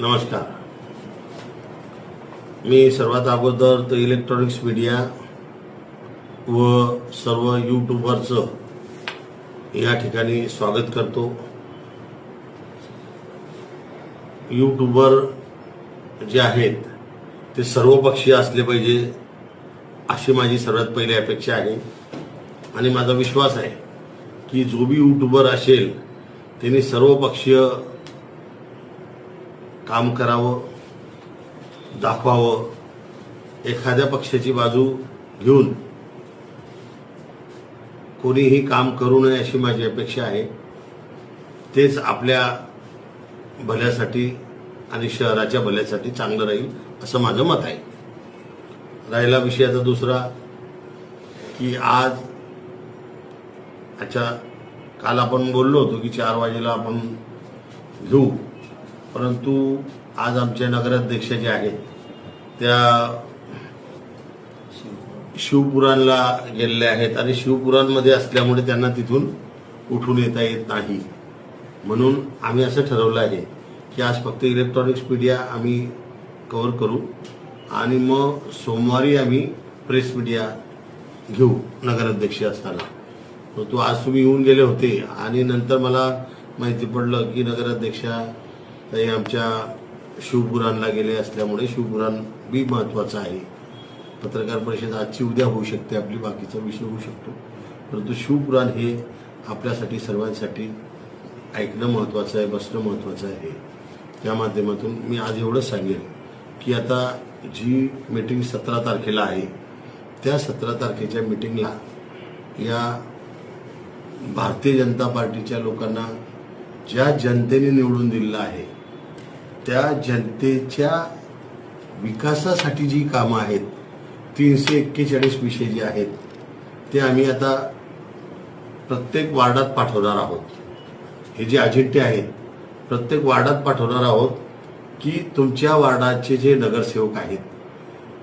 नमस्कार. मी सर्वात अगोदर तर इलेक्ट्रॉनिक्स मीडिया व सर्व यूट्यूबरचं या ठिकाणी स्वागत करतो. यूट्यूबर जे आहेत ते सर्वपक्षीय असले पाहिजे अशी माझी सर्वात पहिली अपेक्षा आहे आणि माझा विश्वास आहे की जो भी यूट्यूबर असेल त्यांनी सर्वपक्षीय काम करावं, दाखवावं. एखाद्या पक्षाची बाजू घेऊन कोणीही काम करू नये अशी माझी अपेक्षा आहे. तेच आपल्या भल्यासाठी आणि शहराच्या भल्यासाठी चांगलं राहील असं माझं मत आहे. राहिला विषयाचा दुसरा की काल आपण बोललो होतो की 4 वाजेला आपण घेऊ, परंतु आज आमच्या नगराध्यक्ष जे आहेत त्या शिवपुराणला गेलेल्या आहेत आणि शिवपुराणमध्ये असल्यामुळे त्यांना तिथून उठून येता येत नाही. म्हणून आम्ही असं ठरवलं आहे की आज फक्त इलेक्ट्रॉनिक्स मीडिया आम्ही कव्हर करू आणि मग सोमवारी आम्ही प्रेस मीडिया घेऊ नगराध्यक्ष असताना. तो आज तुम्ही येऊन गेले होते आणि नंतर मला माहिती पडलं की नगराध्यक्षा ते आमच्या शिवपुराणला गेले असल्यामुळे शिवपुराण बी महत्त्वाचं आहे. पत्रकार परिषद आजची उद्या होऊ शकते, आपली बाकीचा विषय होऊ शकतो, परंतु शिवपुराण हे आपल्यासाठी सर्वांसाठी ऐकणं महत्त्वाचं आहे, बसणं महत्त्वाचं आहे. त्या माध्यमातून मी आज एवढंच सांगेन की आता जी मीटिंग 17 तारखेला आहे त्या 17 तारखेच्या मीटिंगला या भारतीय जनता पार्टीच्या लोकांना ज्या जनतेने निवडून दिलेलं आहे त्या जनतेच्या विकासासाठी जी कामं आहेत 341 विषय जे आहेत ते आम्ही आता प्रत्येक वार्डात पाठवणार आहोत. हे जे अजेंडे आहेत प्रत्येक वार्डात पाठवणार आहोत की तुमच्या वार्डाचे जे नगरसेवक आहेत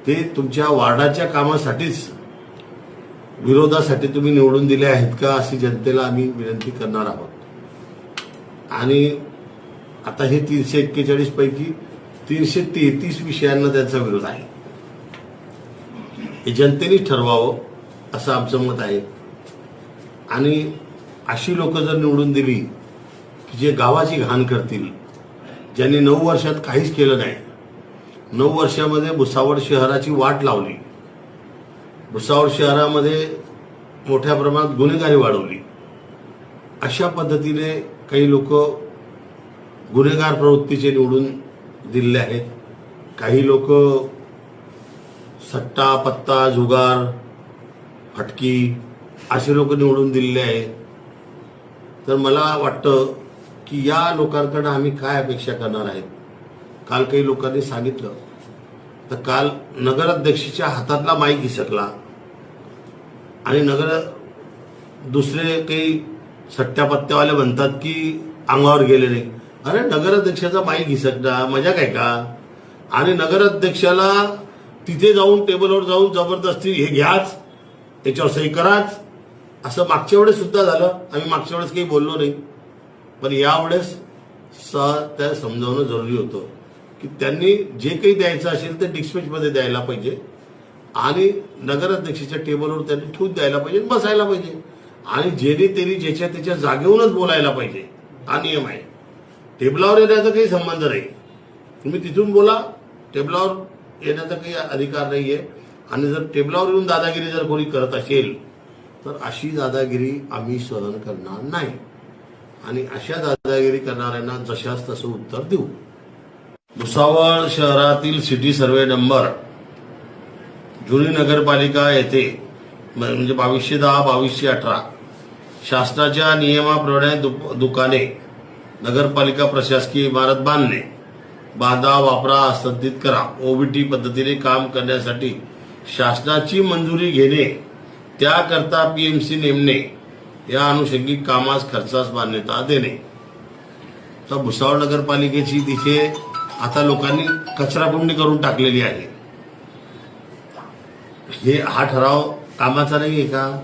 ते तुमच्या वार्डाच्या कामासाठीच विरोधासाठी तुम्ही निवडून दिले आहेत का अशी जनतेला आम्ही विनंती करणार आहोत. आणि आता हे 341 पैकी 333 विषयांना त्यांचा विरोध आहे. हे जनतेनेच ठरवावं असं आमचं मत आहे. आणि अशी लोक जर निवडून दिली की जे गावाची घाण करतील, ज्यांनी 9 वर्षात काहीच केलं नाही, 9 वर्षामध्ये भुसावळ शहराची वाट लावली, भुसावळ शहरामध्ये मोठ्या प्रमाणात गुन्हेगारी वाढवली, अशा पद्धतीने काही लोक गुन्हेगार प्रवृत्तीचे निवडून दिलेले आहेत. काही लोक सट्टा, पत्ता, जुगार, फटकी असे लोक निवडून दिलेले आहेत. तर मला वाटतं की या लोकांकडे आम्ही काय अपेक्षा करणार आहेत. काल काही लोकांनी सांगितलं तर काल नगराध्यक्षाच्या हातातला माईक घिसकला आणि दुसरे काही सट्ट्या पत्त्यावाले म्हणतात की अंगावर गेले नाही. अरे नगराध्यक्षाचा माईक घिसकणं मजाक आहे का? आणि नगराध्यक्षाला तिथे जाऊन टेबलवर जाऊन जबरदस्ती हे घ्याच, याच्यावर सही कराच असं मागच्या वेळेस सुद्धा झालं. आम्ही मागच्या वेळेस काही बोललो नाही, पण यावेळेस त्या समजावणं जरुरी होतं की त्यांनी जे काही द्यायचं असेल ते डिस्पॅचमध्ये द्यायला पाहिजे आणि नगराध्यक्षाच्या टेबलवर त्यांनी ठेवून द्यायला पाहिजे, बसायला पाहिजे आणि जेणे त्यांनी ज्याच्या त्याच्या जागेवरूनच बोलायला पाहिजे. हा नियम आहे. टेबलावर येण्याचा काही संबंध नाही. तुम्ही तिथून बोला, टेबलावर येण्याचा काही अधिकार नाहीये. आणि जर टेबलावर येऊन दादागिरी जर कोणी करत असेल तर अशी दादागिरी आम्ही सहन करणार नाही आणि अशा दादागिरी करणाऱ्यांना जशास तसं उत्तर देऊ. भुसावळ शहरातील सिटी सर्वे नंबर जुनी नगरपालिका येथे म्हणजे 2210, 2218 शासनाच्या नियमाप्रमाणे दुकाने, नगरपालिका प्रशासकीय इमारत बांधा, वापरा, हस्तांतरित करा, ओबीटी पद्धतीने काम करण्यासाठी शासनाची मंजुरी घेणे, त्याकरता पीएमसी नेमणे, या अनुषंगिक कामास खर्चास मान्यता देणे. तर भुसावळ नगरपालिकेची तिथे आता लोकांनी कचराकुंडी करून टाकलेली आहे. हा ठराव कामाचा नाही आहे का?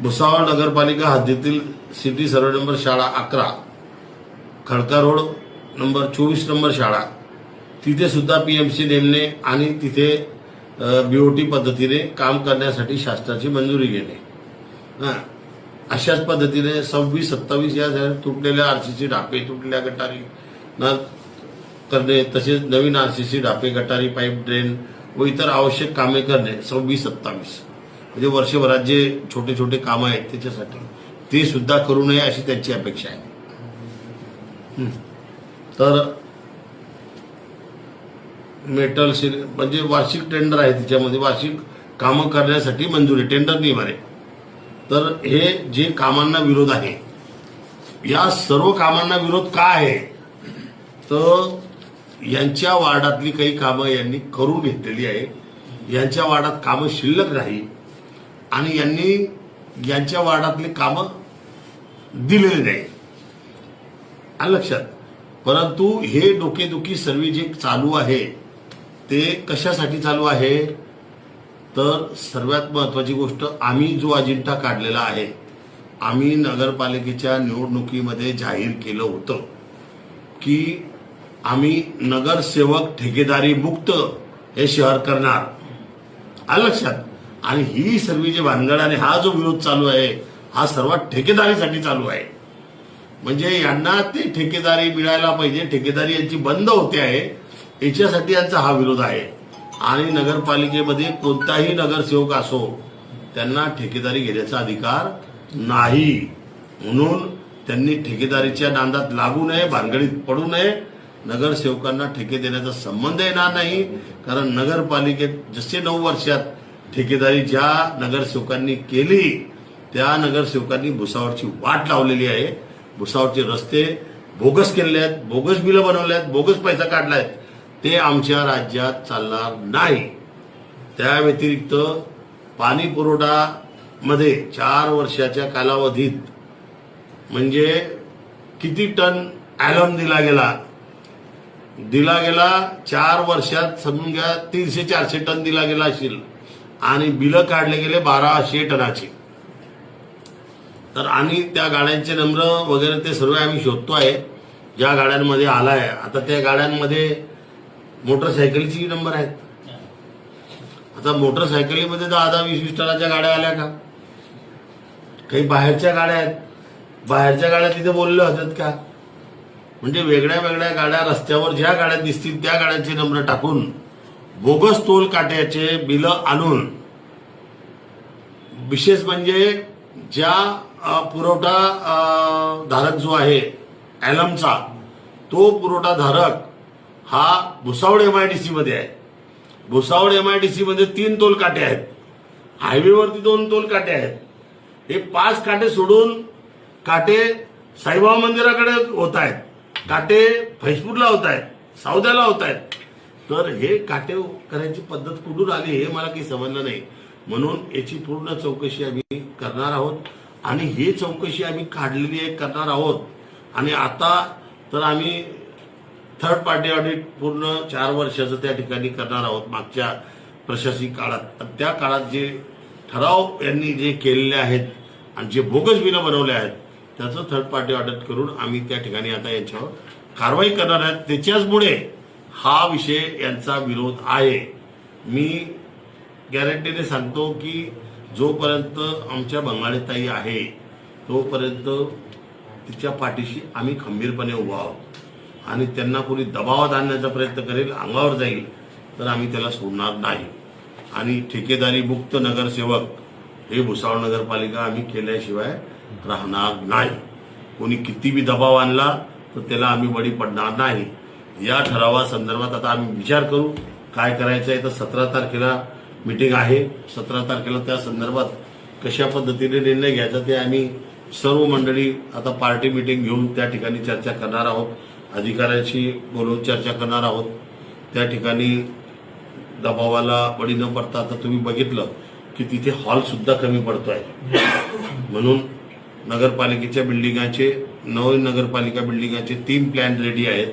भुसावळ नगरपालिका हद्दीतील सिटी सर्वे नंबर शाळा 11 खडका रोड नंबर 24 नंबर शाळा, तिथे सुद्धा PMC नेमणे आणि तिथे BOT पद्धतीने काम करण्यासाठी शासनाची मंजुरी घेणे। अशाच पद्धतीने 26, 27 या तुटलेल्या RCC डापे, तुटलेल्या गटारी करणे, तसेच नवीन RCC डापे, गटारी, पाईप, ड्रेन व इतर आवश्यक कामे करणे 26, 27 म्हणजे वर्षभरात जे छोटे छोटे कामं आहेत त्याच्यासाठी ते सुद्धा करू नये अशी त्यांची अपेक्षा आहे। तर मेटल म्हणजे वार्षिक टेंडर आहे, त्याच्यामध्ये वार्षिक कामं करण्यासाठी मंजुरी, टेंडर नाही मारे। तर हे जे कामांना विरोध आहे, या सर्व कामांना विरोध का आहे, तर यांच्या वार्डातली काही कामं यांनी करून घेतलेली आहे, यांच्या वार्डात कामं शिल्लक नाही आणि यांनी यांच्या वार्डातली कामं दिलेली नाही, आलं लक्षात। परंतु हे डोकेदुखी सर्व जे चालू आहे ते कशासाठी चालू आहे, तर सर्वात महत्वाची गोष्ट, आम्ही जो अजेंडा काढलेला आहे, आम्ही नगरपालिकेच्या निवडणुकीमध्ये जाहीर केलं होतं की आम्ही नगरसेवक ठेकेदारी मुक्त हे शहर करणार, आलं लक्षात। आणि ही सर्व जे भानगड आणि हा जो विरोध चालू आहे हा सर्व ठेकेदारीसाठी चालू आहे, म्हणजे यांना ते ठेकेदारी मिळायला पाहिजे, ठेकेदारी यांची बंद होते आहे, याच्यासाठी यांचा हा विरोध आहे। आणि नगरपालिकेमध्ये कोणताही नगरसेवक असो त्यांना ठेकेदारी घेण्याचा अधिकार नाही, म्हणून त्यांनी ठेकेदारीच्या नादात लागू नये, भानगडीत पडू नये। नगरसेवकांना ठेके देण्याचा संबंध येणार नाही, कारण नगरपालिकेत जसे 9 वर्षात ठेकेदारी ज्या नगरसेवकांनी केली त्या नगरसेवकांनी भुसावळची वाट लावलेली आहे, भुसावळचे रस्ते बोगस केलेले आहेत, बोगस बिलं बनवले आहेत, बोगस पैसा काढलाय, ते आमच्या राज्यात चालणार नाही। त्या व्यतिरिक्त पाणी पुरवठा मध्ये 4 वर्षाच्या कालावधीत म्हणजे किती टन ॲलम दिला गेला 4 वर्षात समजून घ्या 300-400 टन दिला गेला असेल आणि बिलं काढले गेले 1200 टनाचे। तर आणि त्या गाड्यांचे नंबर वगैरे ते सर्व आम्ही शोधतो आहे, ज्या गाड्यांमध्ये आलाय। आता त्या गाड्यांमध्ये मोटरसायकलची नंबर आहेत, आता मोटरसायकलीमध्ये 10-20 टनाच्या गाड्या आल्या का, काही बाहेरच्या गाड्या आहेत, बाहेरच्या गाड्या तिथे बोलल्या होत्यात का, म्हणजे वेगळ्या वेगळ्या गाड्या रस्त्यावर ज्या गाड्या दिसतील त्या गाड्यांचे नंबर टाकून बोगस टोल काट्याचे बिलं आणून, विशेष म्हणजे ज्या पुरवठा धारक जो आहे ॲलमचा, तो पुरवठा धारक हा भुसावळ MIDC मध्ये आहे। भुसावळ MIDC मध्ये 3 टोल काटे आहेत, हायवेवरती 2 टोल काटे आहेत, हे 5 काटे सोडून काटे साईबाबा मंदिराकडे होत आहेत, काटे फैजपूरला होत आहेत, सावद्याला होत आहेत। तर हे काटे करायची पद्धत कुठून आली हे मला काही समजलं नाही, म्हणून याची पूर्ण चौकशी आम्ही करणार आहोत आणि ही चौकशी आम्ही काढलेली आहे, करणार आहोत। आणि आता तर आम्ही थर्ड पार्टी ऑडिट पूर्ण 4 वर्षाचं त्या ठिकाणी करणार आहोत मागच्या प्रशासकीय काळात। त्या काळात जे ठराव यांनी जे केलेले आहेत आणि जे बोगस बिलं बनवले आहेत त्याचं थर्ड पार्टी ऑडिट करून आम्ही त्या ठिकाणी आता यांच्यावर कारवाई करणार आहेत। त्याच्याचमुळे हा विषय यांचा विरोध आहे। मी गॅरंटीने सांगतो की जोपर्यंत आमच्या बंगाळीताई आहे तोपर्यंत तिच्या पाठीशी आम्ही खंबीरपणे उभा आहोत आणि त्यांना कोणी दबावात आणण्याचा प्रयत्न करेल, अंगावर जाईल तर आम्ही त्याला सोडणार नाही। आणि ठेकेदारी मुक्त नगरसेवक हे भुसावळ नगरपालिका आम्ही केल्याशिवाय राहणार नाही। कोणी किती बी दबाव आणला तर त्याला आम्ही बळी पडणार नाही। या ठरावासंदर्भात आता आम्ही विचार करू काय करायचं आहे। तर 17 तारखेला मीटिंग आहे, 17 तारखेला त्या संदर्भात कशा पद्धतीने निर्णय घ्यायचा ते आम्ही सर्व मंडळी आता पार्टी मीटिंग घेऊन त्या ठिकाणी चर्चा करणार आहोत, अधिकाऱ्यांशी बोलून चर्चा करणार आहोत। त्या ठिकाणी दबावाला बळी न पडता आता तुम्ही बघितलं की तिथे हॉल सुद्धा कमी पडतोय, म्हणून नगरपालिकेच्या बिल्डिंगाचे नवीन नगरपालिका बिल्डिंगाचे 3 प्लॅन रेडी आहेत।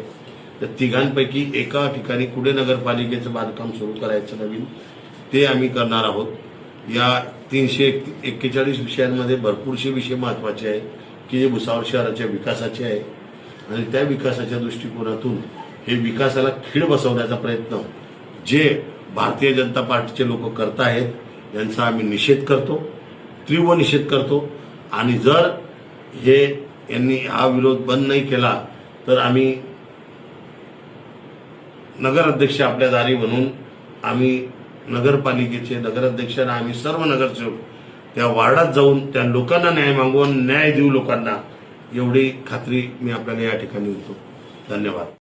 त्या तिघांपैकी एका ठिकाणी कुठे नगरपालिकेचं बांधकाम सुरू करायचं नवीन ते आम्ही करणार आहोत। या 341 विषयांमध्ये भरपूरसे विषय महत्वाचे आहेत की जे भुसावळ शहराच्या विकासाचे आहे आणि त्या विकासाच्या दृष्टिकोनातून हे विकासाला खीळ बसवण्याचा प्रयत्न जे भारतीय जनता पार्टीचे लोक करत आहेत यांचा आम्ही निषेध करतो, तीव्र निषेध करतो. आणि जर हे यांनी हा विरोध बंद नाही केला तर आम्ही नगराध्यक्ष आपल्या दारी म्हणून आम्ही नगरपालिकेचे नगराध्यक्षांना आम्ही सर्व नगरसेवक त्या वार्डात जाऊन त्या लोकांना न्याय मागवून न्याय देऊ लोकांना, एवढी खात्री मी आपल्याला या ठिकाणी देतो. धन्यवाद.